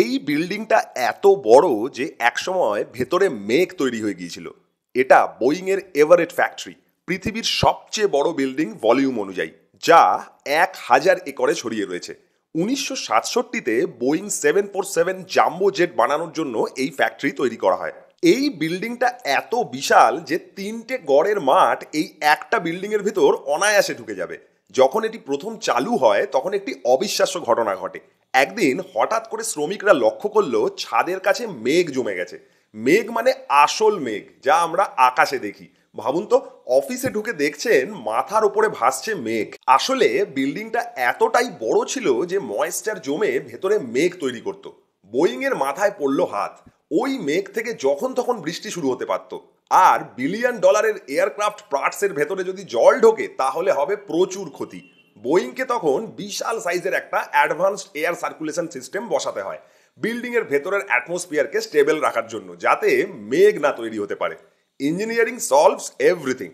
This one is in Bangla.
এই বিল্ডিংটা এত বড় যে একসময় ভেতরে মেঘ তৈরি হয়ে গিয়েছিল। এটা বোয়িং এর এভারেট ফ্যাক্টরি, পৃথিবীর সবচেয়ে বড় বিল্ডিং ভলিউম অনুযায়ী, যা 1000 একরে ছড়িয়ে রয়েছে। 1967-তে বোয়িং 747 জাম্বো জেট বানানোর জন্য এই ফ্যাক্টরি তৈরি করা হয়। এই বিল্ডিংটা এত বিশাল যে 3টে গড়ের মাঠ এই একটা বিল্ডিং এর ভিতর অনায়াসে ঢুকে যাবে। যখন এটি প্রথম চালু হয় তখন একটি অবিশ্বাস্য ঘটনা ঘটে। একদিন হঠাৎ করে শ্রমিকরা লক্ষ্য করলো ছাদের কাছে মেঘ জমে গেছে। মেঘ মানে আসল মেঘ, যা আমরা আকাশে দেখি। ভাবুন তো, অফিসে ঢুকে দেখছেন মাথার উপরে ভাসছে মেঘ। আসলে বিল্ডিংটা এতটাই বড় ছিল যে ময়েশ্চার জমে ভেতরে মেঘ তৈরি করত। বোয়িং এর মাথায় পড়লো হাত। ওই মেঘ থেকে যখন তখন বৃষ্টি শুরু হতে পারত। আর বিলিয়ন ডলারের এয়ারক্রাফট পার্টসের ভেতরে যদি জল ঢোকে তাহলে হবে প্রচুর ক্ষতি। বোয়িংকে তখন বিশাল সাইজের একটা অ্যাডভান্সড এয়ার সার্কুলেশন সিস্টেম বসাতে হয় বিল্ডিং এর ভেতরের অ্যাটমসফিয়ারকে স্টেবল রাখার জন্য, যাতে মেঘ না তৈরি হতে পারে। Engineering solves everything.